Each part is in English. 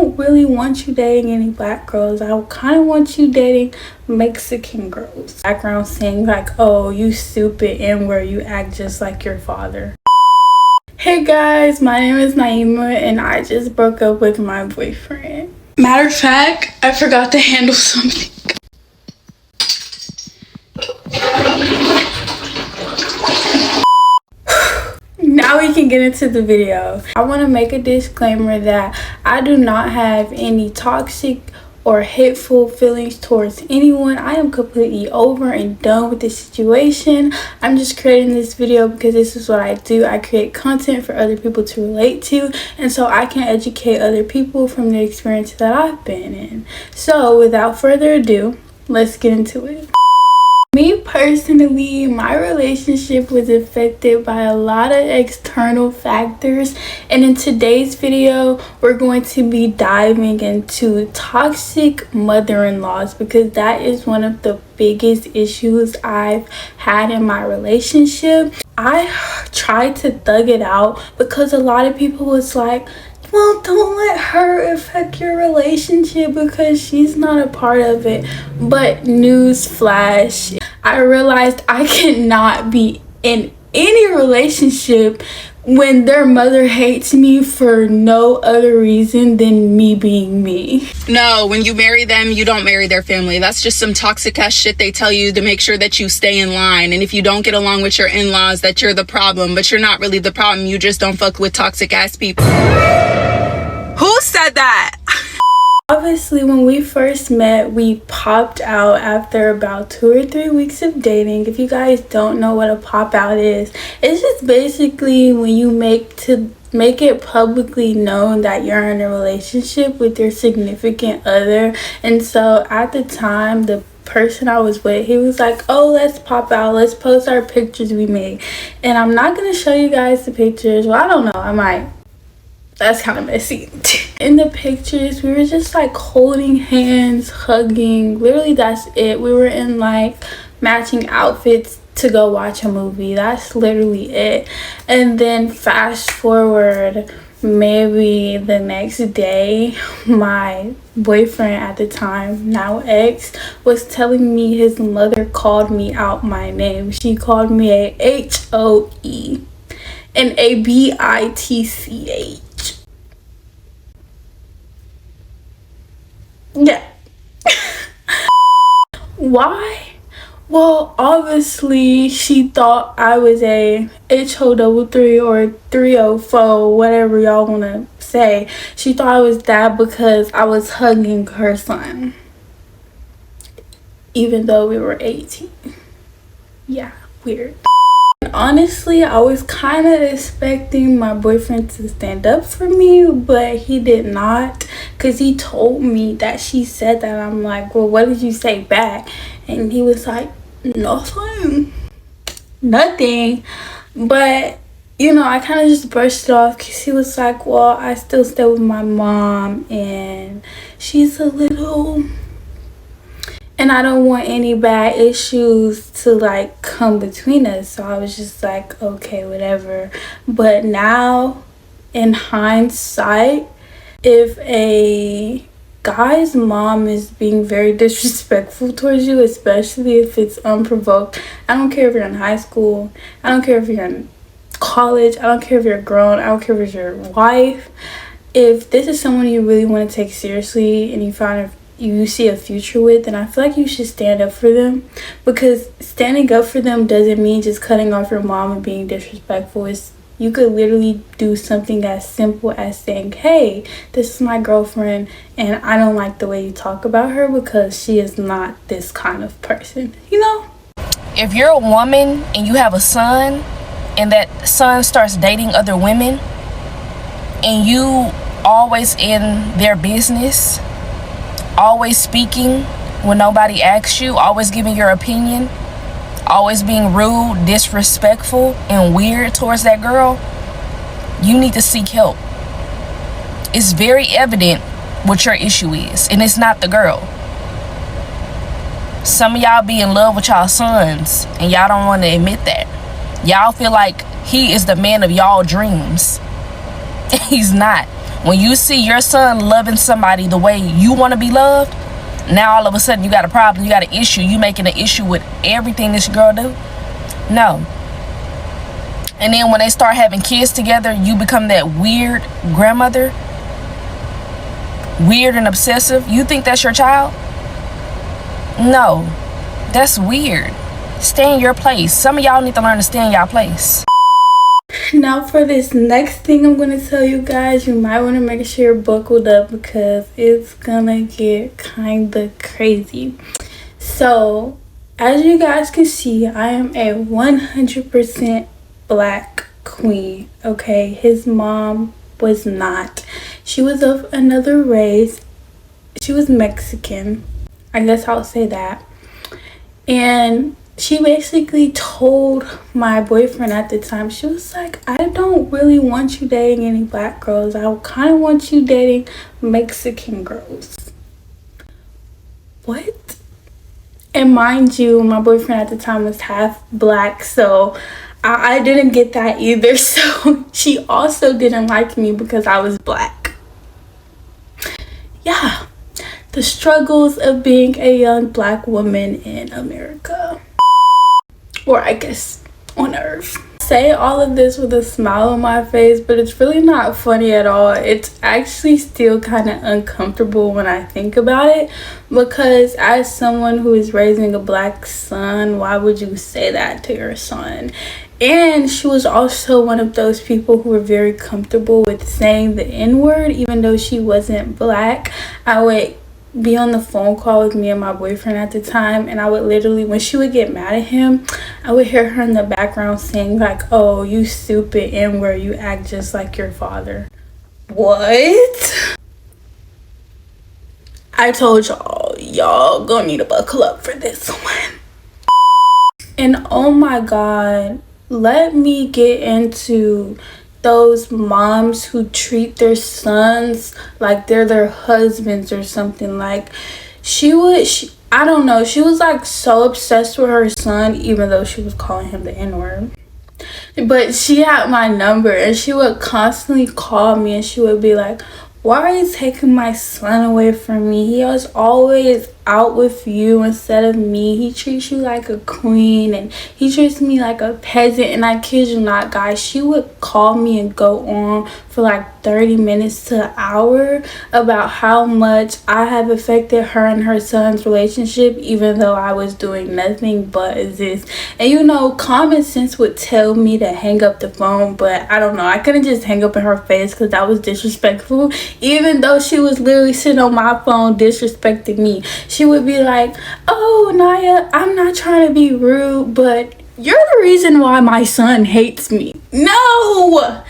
don't really want you dating any black girls. I kind of want you dating Mexican girls. Background saying like, oh, you stupid N-word, you act just like your father. Hey guys, my name is Naima and I just broke up with my boyfriend. Matter of fact, I forgot to handle something. Now we can get into the video. I want to make a disclaimer that I do not have any toxic or hateful feelings towards anyone. I am completely over and done with this situation. I'm just creating this video because this is what I do. I create content for other people to relate to, and so I can educate other people from the experience that I've been in. So without further ado, let's get into it. Me personally, my relationship was affected by a lot of external factors, and in today's video we're going to be diving into toxic mother-in-laws because that is one of the biggest issues I've had in my relationship. I tried to thug it out because a lot of people was like, well, don't let her affect your relationship because she's not a part of it. But newsflash, I realized I cannot be in any relationship when their mother hates me for no other reason than me being me. No, when you marry them, you don't marry their family. That's just some toxic ass shit they tell you to make sure that you stay in line. And if you don't get along with your in-laws, that you're the problem. But you're not really the problem. You just don't fuck with toxic ass people. Who said that? Obviously, when we first met, we popped out after about 2 or 3 weeks of dating. If you guys don't know what a pop out is, it's just basically when you make it publicly known that you're in a relationship with your significant other. And so at the time, the person I was with, he was like, oh, let's pop out, let's post our pictures we made. And I'm not gonna show you guys the pictures. Well, I don't know, I might. That's kind of messy. In the pictures, we were just like holding hands, hugging. Literally, that's it. We were in like matching outfits to go watch a movie. That's literally it. And then fast forward, maybe the next day, my boyfriend at the time, now ex, was telling me his mother called me out my name. She called me a H-O-E and a B-I-T-C-H. Yeah. Why? Well, obviously she thought I was a HO33 or 304, whatever y'all want to say. She thought I was that because I was hugging her son, even though we were 18. Yeah, weird. Honestly, I was kind of expecting my boyfriend to stand up for me, but he did not, because he told me that she said that. I'm like, well, what did you say back? And he was like, nothing. But you know, I kind of just brushed it off because he was like, well, I still stay with my mom and she's a little, and I don't want any bad issues to like come between us. So I was just like, okay, whatever. But now in hindsight, if a guy's mom is being very disrespectful towards you, especially if it's unprovoked, I don't care if you're in high school, I don't care if you're in college, I don't care if you're grown, I don't care if it's your wife. If this is someone you really want to take seriously and you see a future with, then I feel like you should stand up for them, because standing up for them doesn't mean just cutting off your mom and being disrespectful. You could literally do something as simple as saying, hey, this is my girlfriend and I don't like the way you talk about her because she is not this kind of person, you know? If you're a woman and you have a son and that son starts dating other women and you always in their business, always speaking when nobody asks you, always giving your opinion, always being rude, disrespectful, and weird towards that girl, you need to seek help. It's very evident what your issue is, and it's not the girl. Some of y'all be in love with y'all sons, and y'all don't want to admit that. Y'all feel like he is the man of y'all dreams. He's not. When you see your son loving somebody the way you want to be loved, now all of a sudden you got a problem, you got an issue, you making an issue with everything this girl do? No. And then when they start having kids together, you become that weird grandmother, weird and obsessive. You think that's your child? No, that's weird. Stay in your place. Some of y'all need to learn to stay in y'all place. Now for this next thing I'm going to tell you guys, you might want to make sure you're buckled up because it's going to get kind of crazy. So, as you guys can see, I am a 100% black queen, okay? His mom was not. She was of another race. She was Mexican. I guess I'll say that. And she basically told my boyfriend at the time, she was like, I don't really want you dating any black girls. I kind of want you dating Mexican girls. What? And mind you, my boyfriend at the time was half black, so I didn't get that either. So she also didn't like me because I was black. Yeah, the struggles of being a young black woman in America. Or I guess on earth. I say all of this with a smile on my face, but it's really not funny at all. It's actually still kind of uncomfortable when I think about it, because as someone who is raising a black son, why would you say that to your son? And she was also one of those people who were very comfortable with saying the N-word, even though she wasn't black. I would be on the phone call with me and my boyfriend at the time, and I would literally, when she would get mad at him, I would hear her in the background saying like, oh, you stupid N-word, you act just like your father. What? I told y'all gonna need to buckle up for this one. And oh my god, let me get into those moms who treat their sons like they're their husbands or something. Like I don't know, she was like so obsessed with her son, even though she was calling him the N-word. But she had my number and she would constantly call me and she would be like, why are you taking my son away from me? He was always out with you instead of me. He treats you like a queen and he treats me like a peasant. And I kid you not, guys, she would call me and go on for like 30 minutes to an hour about how much I have affected her and her son's relationship, even though I was doing nothing but this. And you know, common sense would tell me to hang up the phone, but I don't know, I couldn't just hang up in her face because that was disrespectful, even though she was literally sitting on my phone disrespecting me. She would be like, oh, Naya, I'm not trying to be rude, but you're the reason why my son hates me. No,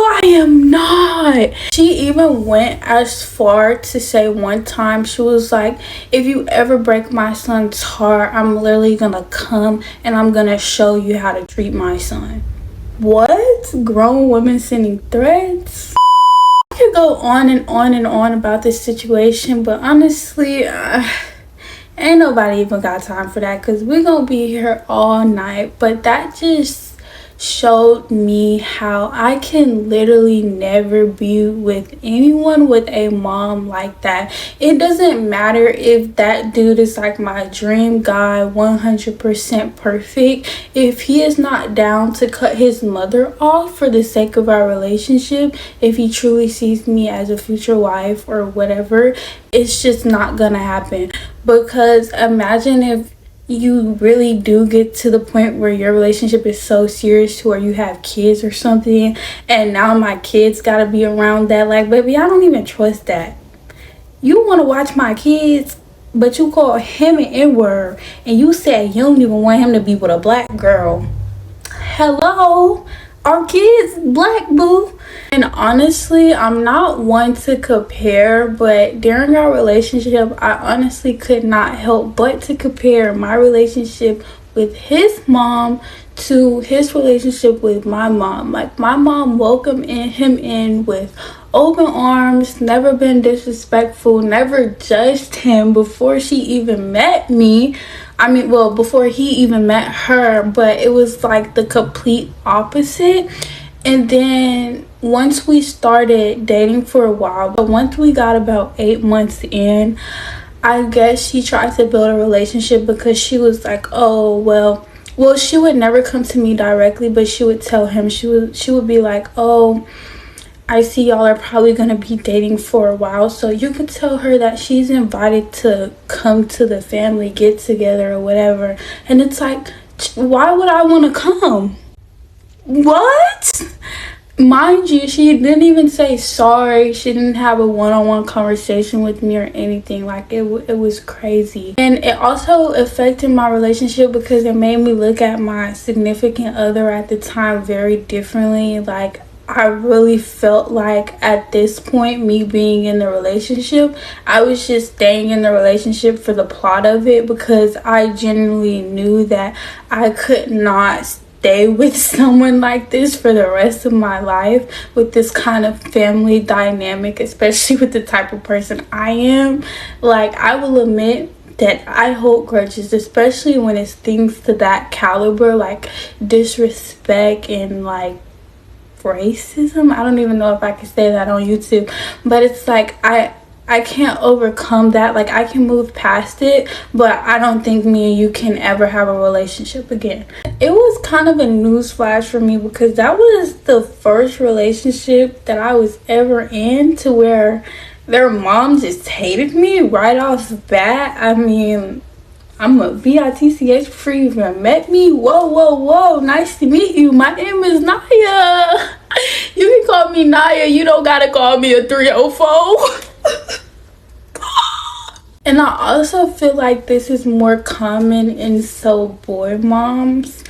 I am not. She even went as far to say one time, she was like, if you ever break my son's heart, I'm literally gonna come and I'm gonna show you how to treat my son. What? Grown women sending threats? I could go on and on and on about this situation, but honestly, ain't nobody even got time for that because we're gonna be here all night. But that just showed me how I can literally never be with anyone with a mom like that. It doesn't matter if that dude is like my dream guy, 100% perfect. If he is not down to cut his mother off for the sake of our relationship, if he truly sees me as a future wife or whatever, it's just not gonna happen. Because imagine if you really do get to the point where your relationship is so serious to where you have kids or something, and now my kids gotta be around that. Like, baby, I don't even trust that. You want to watch my kids, but you call him an N-word and you said you don't even want him to be with a black girl. Hello, our kids black, boo. And honestly, I'm not one to compare, but during our relationship, I honestly could not help but to compare my relationship with his mom to his relationship with my mom. Like, my mom welcomed him in with open arms, never been disrespectful, never judged him before she even met me. I mean, well, before he even met her, but it was like the complete opposite. And then once we started dating for a while, but once we got about 8 months in, I guess she tried to build a relationship because she was like, oh, well, she would never come to me directly, but she would tell him, she would be like, oh, I see y'all are probably going to be dating for a while, so you could tell her that she's invited to come to the family get together or whatever. And it's like, why would I want to come? What? Mind you, she didn't even say sorry. She didn't have a one-on-one conversation with me or anything. Like, it was crazy. And it also affected my relationship because it made me look at my significant other at the time very differently. Like, I really felt like at this point, me being in the relationship, I was just staying in the relationship for the plot of it, because I genuinely knew that I could not stay with someone like this for the rest of my life, with this kind of family dynamic, especially with the type of person I am. Like, I will admit that I hold grudges, especially when it's things to that caliber, like disrespect and like racism. I don't even know if I can say that on YouTube, but it's like I can't overcome that. Like, I can move past it, but I don't think me and you can ever have a relationship again. It was kind of a newsflash for me, because that was the first relationship that I was ever in to where their mom just hated me right off the bat. I mean, I'm a BITCH before you even met me. Whoa. Nice to meet you. My name is Naya. You can call me Naya. You don't gotta call me a 304. And I also feel like this is more common in boy moms,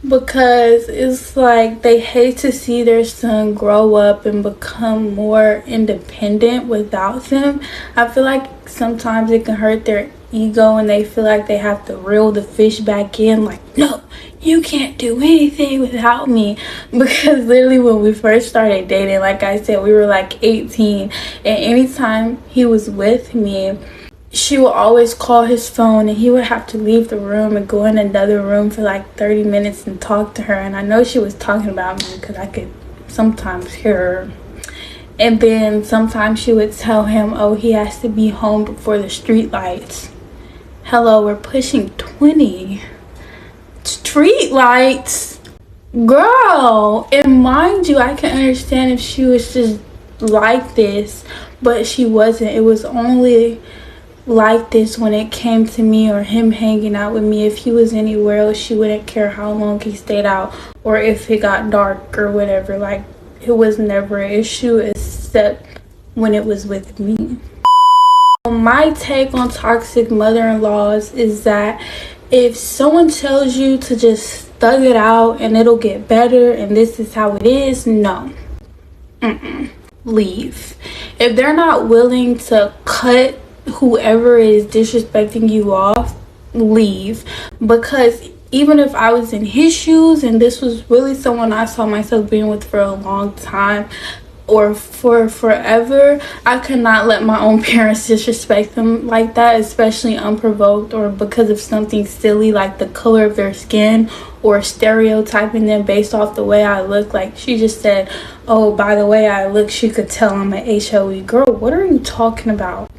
because it's like they hate to see their son grow up and become more independent without them. I feel like sometimes it can hurt their ego and they feel like they have to reel the fish back in, like, no, you can't do anything without me. Because literally when we first started dating, like I said, we were like 18, and anytime he was with me, she would always call his phone and he would have to leave the room and go in another room for like 30 minutes and talk to her. And I know she was talking about me because I could sometimes hear her. And then sometimes she would tell him, oh, he has to be home before the street lights. Hello, we're pushing 20. Street lights? Girl. And mind you, I can understand if she was just like this, but she wasn't. It was only like this when it came to me or him hanging out with me. If he was anywhere else, she wouldn't care how long he stayed out or if it got dark or whatever. Like, it was never an issue except when it was with me. My take on toxic mother-in-laws is that if someone tells you to just thug it out and it'll get better and this is how it is, no. Leave. If they're not willing to cut whoever is disrespecting you off, leave. Because even if I was in his shoes and this was really someone I saw myself being with for a long time or for forever, I could not let my own parents disrespect them like that, especially unprovoked or because of something silly like the color of their skin or stereotyping them based off the way I look. Like, she just said, oh, by the way I look, she could tell I'm an HOE. Girl, what are you talking about?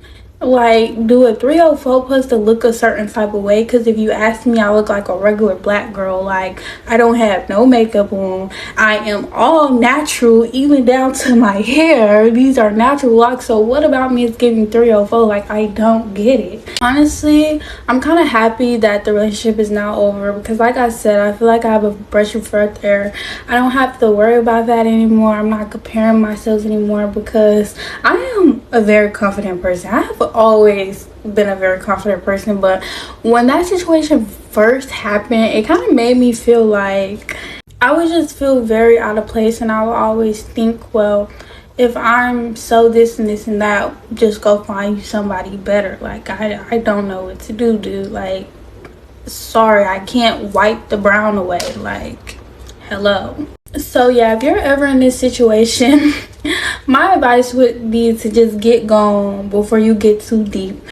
Like, do a 304 supposed to look a certain type of way? Because if you ask me, I look like a regular black girl. Like, I don't have no makeup on. I am all natural, even down to my hair. These are natural locks. So what about me is giving 304? Like, I don't get it. Honestly, I'm kind of happy that the relationship is now over, because like I said, I feel like I have a brush of right there. I don't have to worry about that anymore. I'm not comparing myself anymore, because I am a very confident person. I have always been a very confident person, but when that situation first happened, it kind of made me feel like I would just feel very out of place, and I would always think, well, if I'm so this and this and that, just go find you somebody better. Like, I don't know what to do, dude. Like, sorry, I can't wipe the brown away. Like, hello. So yeah, if you're ever in this situation, my advice would be to just get gone before you get too deep.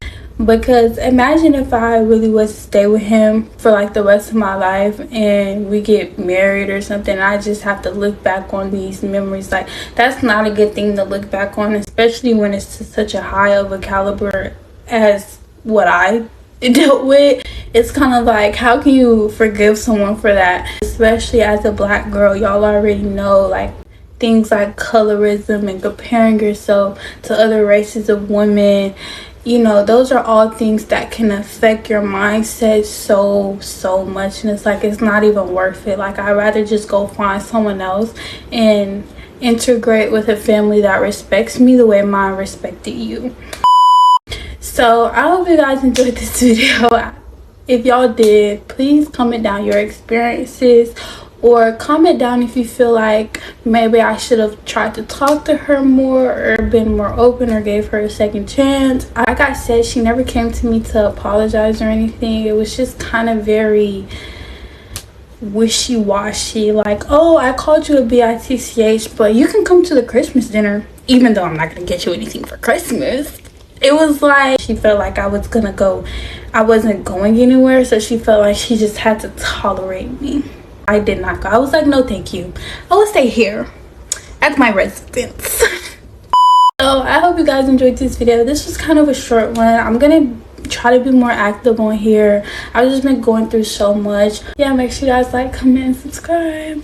Because imagine if I really was to stay with him for like the rest of my life and we get married or something, and I just have to look back on these memories. Like, that's not a good thing to look back on, especially when it's to such a high of a caliber as what I dealt with. It's kind of like, how can you forgive someone for that? Especially as a black girl, y'all already know like things like colorism and comparing yourself to other races of women. You know, those are all things that can affect your mindset so much, and it's like, it's not even worth it. Like, I'd rather just go find someone else and integrate with a family that respects me the way mine respected you. So I hope you guys enjoyed this video. If y'all did, please comment down your experiences, or comment down if you feel like maybe I should have tried to talk to her more or been more open or gave her a second chance. Like I said, she never came to me to apologize or anything. It was just kind of very wishy-washy, like, oh, I called you a bitch, but you can come to the Christmas dinner, even though I'm not gonna get you anything for Christmas. It was like she felt like I wasn't going anywhere, so she felt like she just had to tolerate me. I did not go. I was like, no thank you, I will stay here at my residence. So I hope you guys enjoyed this video. This was kind of a short one. I'm gonna try to be more active on here. I've just been going through so much. Yeah, make sure you guys like, comment, and subscribe.